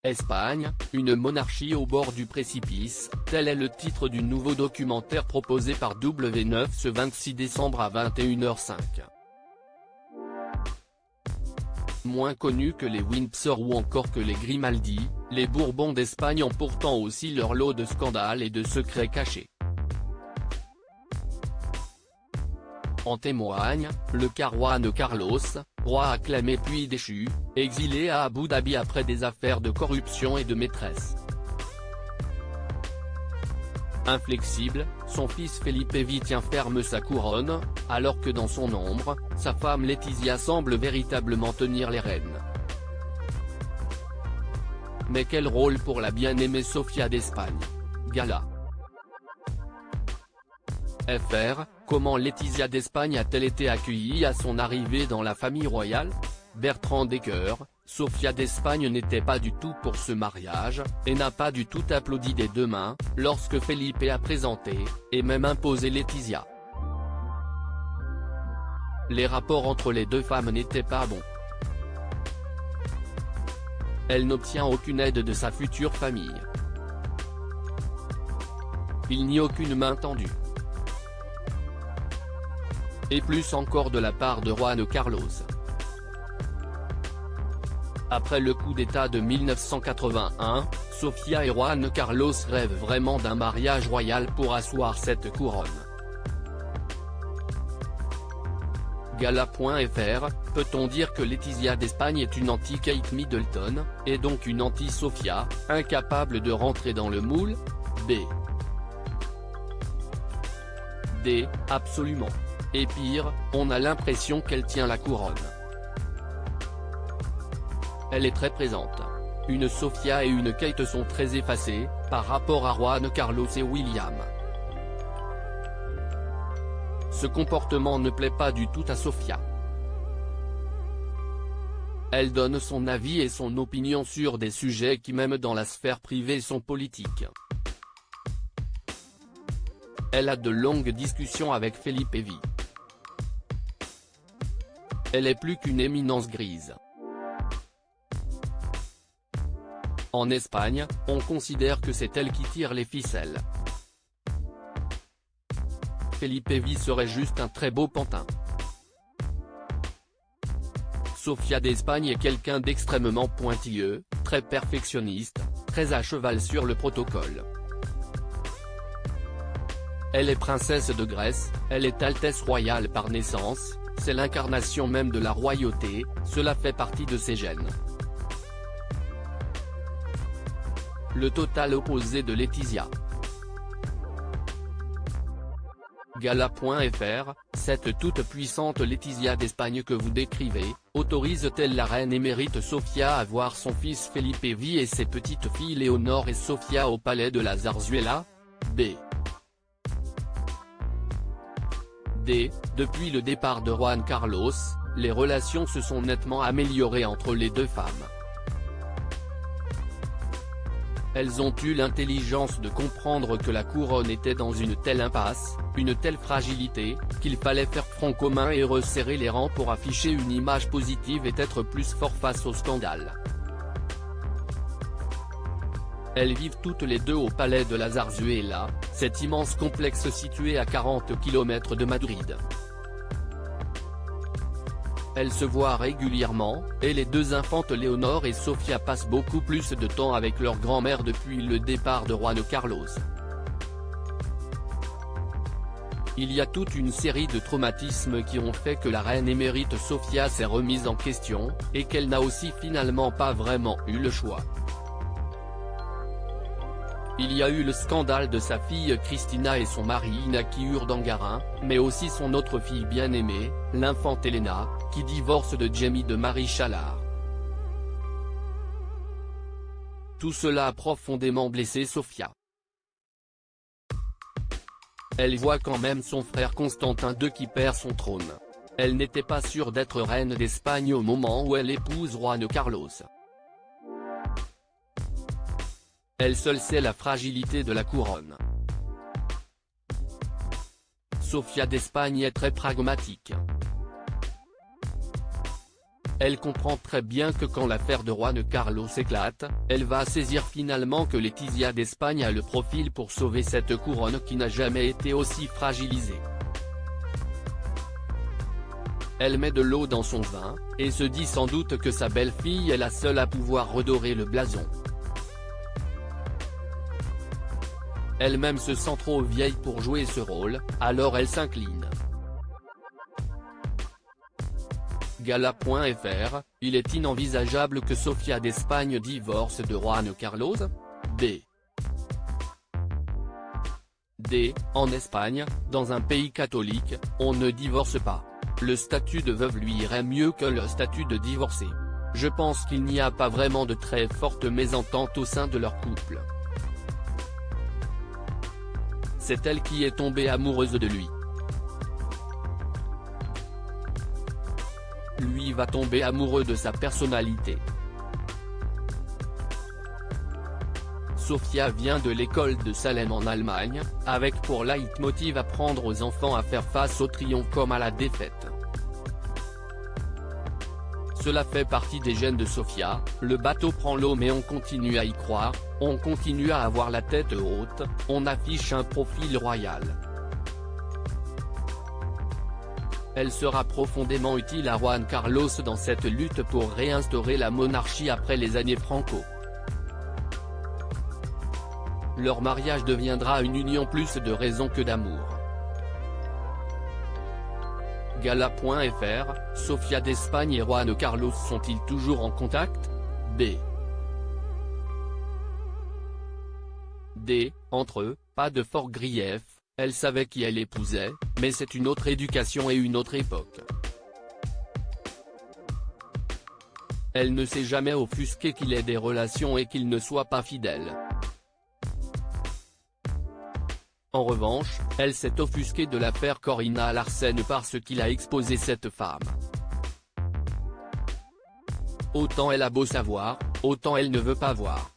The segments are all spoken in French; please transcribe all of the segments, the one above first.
Espagne, une monarchie au bord du précipice, tel est le titre du nouveau documentaire proposé par W9 ce 26 décembre à 21h05. Moins connus que les Windsor ou encore que les Grimaldi, les Bourbons d'Espagne ont pourtant aussi leur lot de scandales et de secrets cachés. En témoigne, le cas Juan Carlos, roi acclamé puis déchu, exilé à Abu Dhabi après des affaires de corruption et de maîtresse. Inflexible, son fils Felipe V tient ferme sa couronne, alors que dans son ombre, sa femme Letizia semble véritablement tenir les rênes. Mais quel rôle pour la bien-aimée Sofia d'Espagne? Gala. FR, comment Letizia d'Espagne a-t-elle été accueillie à son arrivée dans la famille royale? Bertrand Decker, Sofia d'Espagne n'était pas du tout pour ce mariage, et n'a pas du tout applaudi des deux mains, lorsque Felipe a présenté, et même imposé Letizia. Les rapports entre les deux femmes n'étaient pas bons. Elle n'obtient aucune aide de sa future famille. Il n'y a aucune main tendue. Et plus encore de la part de Juan Carlos. Après le coup d'État de 1981, Sofia et Juan Carlos rêvent vraiment d'un mariage royal pour asseoir cette couronne. Gala.fr, peut-on dire que Letizia d'Espagne est une anti-Kate Middleton, et donc une anti-Sofia, incapable de rentrer dans le moule? B. D. Absolument. Et pire, on a l'impression qu'elle tient la couronne. Elle est très présente. Une Sofia et une Kate sont très effacées, par rapport à Juan Carlos et William. Ce comportement ne plaît pas du tout à Sofia. Elle donne son avis et son opinion sur des sujets qui même dans la sphère privée sont politiques. Elle a de longues discussions avec Felipe V. Elle est plus qu'une éminence grise. En Espagne, on considère que c'est elle qui tire les ficelles. Felipe V serait juste un très beau pantin. Sofia d'Espagne est quelqu'un d'extrêmement pointilleux, très perfectionniste, très à cheval sur le protocole. Elle est princesse de Grèce, elle est Altesse royale par naissance, c'est l'incarnation même de la royauté, cela fait partie de ses gènes. Le total opposé de Letizia. Gala.fr, cette toute puissante Letizia d'Espagne que vous décrivez, autorise-t-elle la reine émérite Sofia à voir son fils Felipe V et ses petites filles Léonore et Sofia au palais de la Zarzuela? B. D. Depuis le départ de Juan Carlos, les relations se sont nettement améliorées entre les deux femmes. Elles ont eu l'intelligence de comprendre que la couronne était dans une telle impasse, une telle fragilité, qu'il fallait faire front commun et resserrer les rangs pour afficher une image positive et être plus fort face au scandale. Elles vivent toutes les deux au palais de la Zarzuela, cet immense complexe situé à 40 km de Madrid. Elles se voient régulièrement, et les deux infantes Léonore et Sofia passent beaucoup plus de temps avec leur grand-mère depuis le départ de Juan Carlos. Il y a toute une série de traumatismes qui ont fait que la reine émérite Sofia s'est remise en question, et qu'elle n'a aussi finalement pas vraiment eu le choix. Il y a eu le scandale de sa fille Cristina et son mari Inaki Urdangarin, mais aussi son autre fille bien-aimée, l'infante Elena, qui divorce de Jamie de Marie Chalard. Tout cela a profondément blessé Sofia. Elle voit quand même son frère Constantin II qui perd son trône. Elle n'était pas sûre d'être reine d'Espagne au moment où elle épouse Juan Carlos. Elle seule sait la fragilité de la couronne. Sofia d'Espagne est très pragmatique. Elle comprend très bien que quand l'affaire de Juan Carlos éclate, elle va saisir finalement que Letizia d'Espagne a le profil pour sauver cette couronne qui n'a jamais été aussi fragilisée. Elle met de l'eau dans son vin, et se dit sans doute que sa belle-fille est la seule à pouvoir redorer le blason. Elle-même se sent trop vieille pour jouer ce rôle, alors elle s'incline. Gala.fr, il est inenvisageable que Sofía d'Espagne divorce de Juan Carlos. En Espagne, dans un pays catholique, on ne divorce pas. Le statut de veuve lui irait mieux que le statut de divorcé. Je pense qu'il n'y a pas vraiment de très forte mésentente au sein de leur couple. C'est elle qui est tombée amoureuse de lui. Lui va tomber amoureux de sa personnalité. Sofía vient de l'école de Salem en Allemagne, avec pour leitmotiv apprendre aux enfants à faire face au triomphe comme à la défaite. Cela fait partie des gènes de Sofía, le bateau prend l'eau mais on continue à y croire, on continue à avoir la tête haute, on affiche un profil royal. Elle sera profondément utile à Juan Carlos dans cette lutte pour réinstaurer la monarchie après les années Franco. Leur mariage deviendra une union plus de raison que d'amour. Gala.fr, Sofía d'Espagne et Juan Carlos sont-ils toujours en contact? Entre eux, pas de fort grief, elle savait qui elle épousait, mais c'est une autre éducation et une autre époque. Elle ne s'est jamais offusquée qu'il ait des relations et qu'il ne soit pas fidèle. En revanche, elle s'est offusquée de l'affaire Corina Larsen parce qu'il a exposé cette femme. Autant elle a beau savoir, autant elle ne veut pas voir.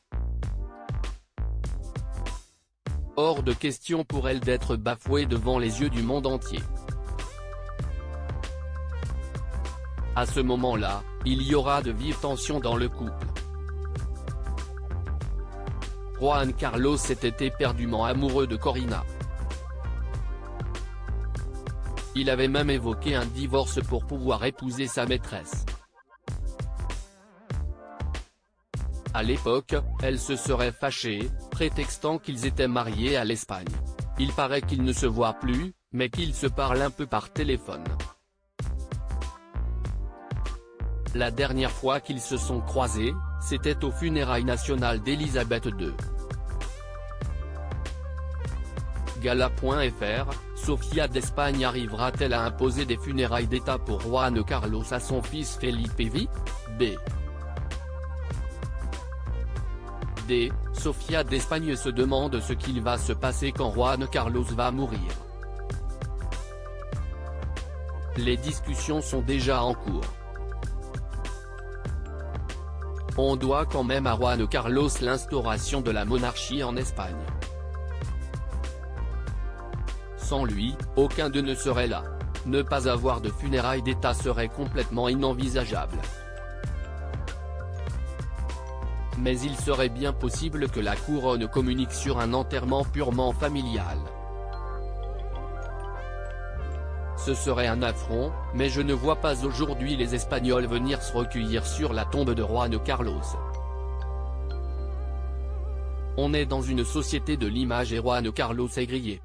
Hors de question pour elle d'être bafouée devant les yeux du monde entier. À ce moment-là, il y aura de vives tensions dans le couple. Juan Carlos était éperdument amoureux de Corina. Il avait même évoqué un divorce pour pouvoir épouser sa maîtresse. À l'époque, elle se serait fâchée, prétextant qu'ils étaient mariés à l'Espagne. Il paraît qu'ils ne se voient plus, mais qu'ils se parlent un peu par téléphone. La dernière fois qu'ils se sont croisés, c'était aux funérailles nationales d'Elisabeth II. Gala.fr, Sofía d'Espagne arrivera-t-elle à imposer des funérailles d'État pour Juan Carlos à son fils Felipe V? Sofía d'Espagne se demande ce qu'il va se passer quand Juan Carlos va mourir. Les discussions sont déjà en cours. On doit quand même à Juan Carlos l'instauration de la monarchie en Espagne. Sans lui, aucun d'eux ne serait là. Ne pas avoir de funérailles d'État serait complètement inenvisageable. Mais il serait bien possible que la couronne communique sur un enterrement purement familial. Ce serait un affront, mais je ne vois pas aujourd'hui les Espagnols venir se recueillir sur la tombe de Juan Carlos. On est dans une société de l'image et Juan Carlos est grillé.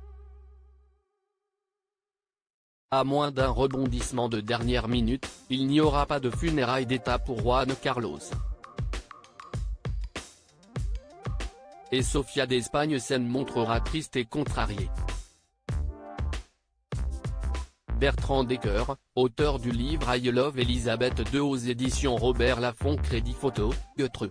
À moins d'un rebondissement de dernière minute, il n'y aura pas de funérailles d'État pour Juan Carlos. Et Sofía d'Espagne s'en montrera triste et contrariée. Bertrand Decker, auteur du livre I Love Elisabeth II aux éditions Robert Laffont Crédit Photo, Gutreux.